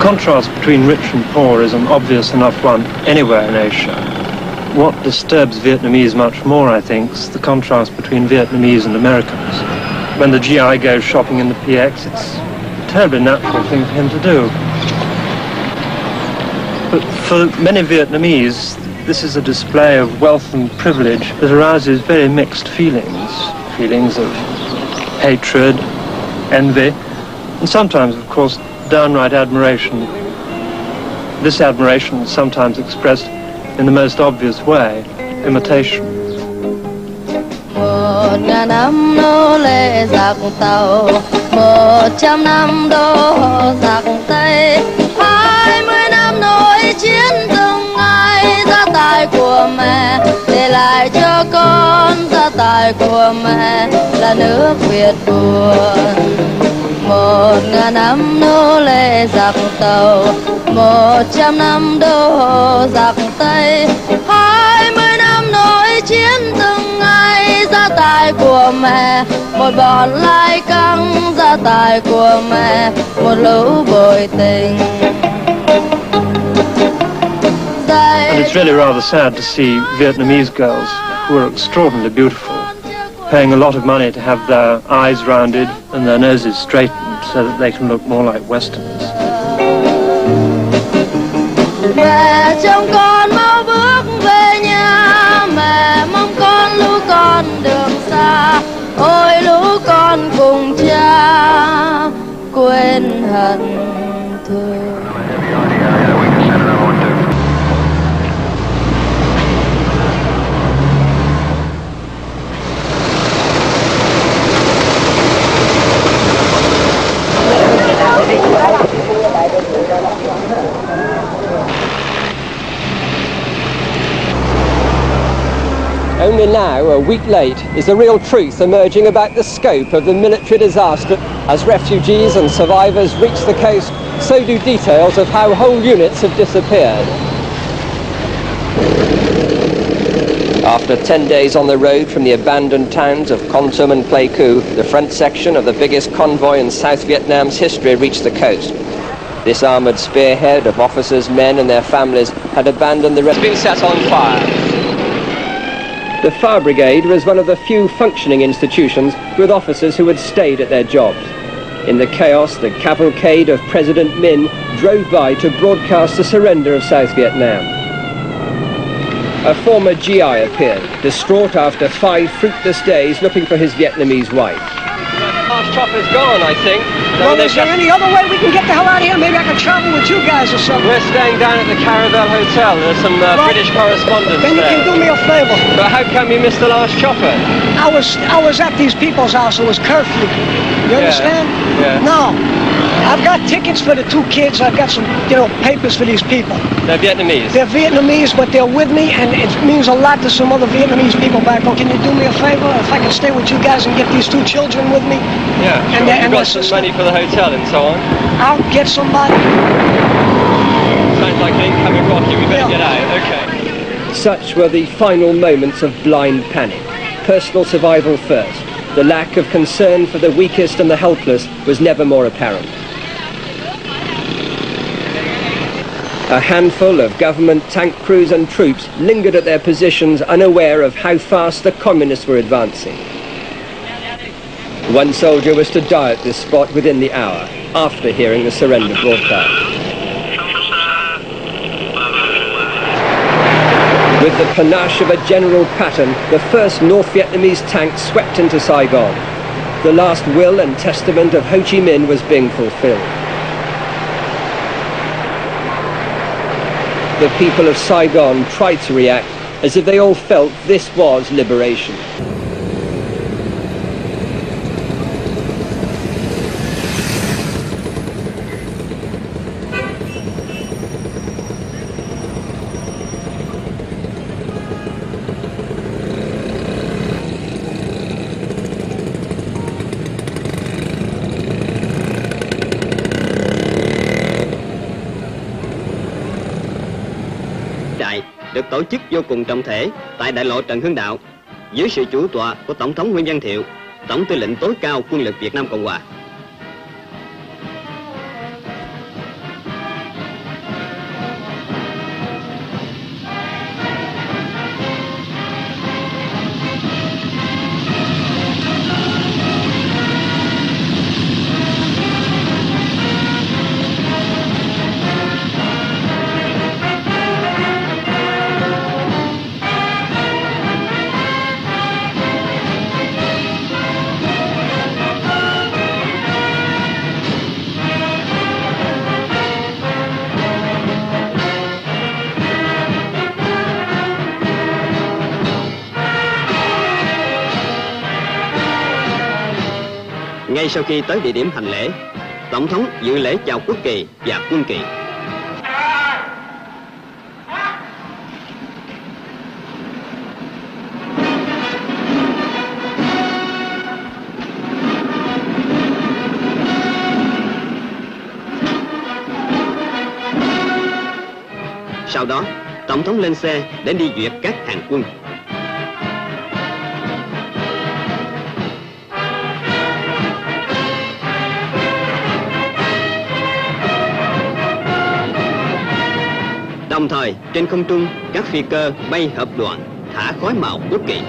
contrast between rich and poor is an obvious enough one anywhere in Asia. What disturbs Vietnamese much more, I think, is the contrast between Vietnamese and Americans. When the GI goes shopping in the PX, it's a terribly natural thing for him to do. But for many Vietnamese, this is a display of wealth and privilege that arouses very mixed feelings. Feelings of hatred, envy, and sometimes, of course, downright admiration. This admiration is sometimes expressed in the most obvious way, imitation. 1.000 năm nô lệ giặc Tàu, 100 năm đô giặc Tây, 20 năm nổi chiến từng ngày, gia tài của mẹ để lại cho con, gia tài của mẹ là nước Việt buồn. 1.000 năm nô lệ giặc Tàu, 100 năm đô giặc Tây, 20 năm nổi chiến từng ngày, gia tài của mẹ một bọn lai căng, gia tài của mẹ một lũ bội tình. And it's really rather sad to see Vietnamese girls, who are extraordinarily beautiful, paying a lot of money to have their eyes rounded and their noses straightened so that they can look more like Westerners. Mẹ trông con mau bước về nhà, mẹ mong con lũ con đường xa, ôi lũ con cùng cha quên hận thù. Only now, a week late, is the real truth emerging about the scope of the military disaster. As refugees and survivors reach the coast, so do details of how whole units have disappeared. After 10 days on the road from the abandoned towns of Kon Tum and Pleiku, the front section of the biggest convoy in South Vietnam's history reached the coast. This armoured spearhead of officers, men and their families had abandoned the rest. Been set on fire. The Fire Brigade was one of the few functioning institutions with officers who had stayed at their jobs. In the chaos, the cavalcade of President Minh drove by to broadcast the surrender of South Vietnam. A former GI appeared, distraught after 5 fruitless days looking for his Vietnamese wife. Last chopper's gone, I think. Well, is there any other way we can get the hell out of here? Maybe I can travel with you guys or something. We're staying down at the Caravel Hotel. There's some British correspondents Then you there. can do me a favor. But how come you missed the last chopper? I was at these people's house. It was curfew. You understand? Yeah. No. I've got tickets for the 2 kids. I've got some, papers for these people. They're Vietnamese? They're Vietnamese, but they're with me, and it means a lot to some other Vietnamese people back home. Can you do me a favor? If I can stay with you guys and get these 2 children with me? Yeah, and sure. You've got some money for the hotel and so on? I'll get somebody. Sounds like an incoming rocket. We better get out. Okay. Such were the final moments of blind panic. Personal survival first. The lack of concern for the weakest and the helpless was never more apparent. A handful of government tank crews and troops lingered at their positions, unaware of how fast the communists were advancing. One soldier was to die at this spot within the hour, after hearing the surrender broadcast. With the panache of a general pattern, the first North Vietnamese tank swept into Saigon. The last will and testament of Ho Chi Minh was being fulfilled. The people of Saigon tried to react as if they all felt this was liberation. Được tổ chức vô cùng trọng thể tại đại lộ Trần Hưng Đạo dưới sự chủ tọa của Tổng thống Nguyễn Văn Thiệu, Tổng tư lệnh tối cao quân lực Việt Nam Cộng Hòa. Ngay sau khi tới địa điểm hành lễ, Tổng thống dự lễ chào quốc kỳ và quân kỳ. Sau đó, Tổng thống lên xe để đi duyệt các hàng quân. Đồng thời, trên không trung, các phi cơ bay hợp đoạn, thả khói màu quốc kỳ.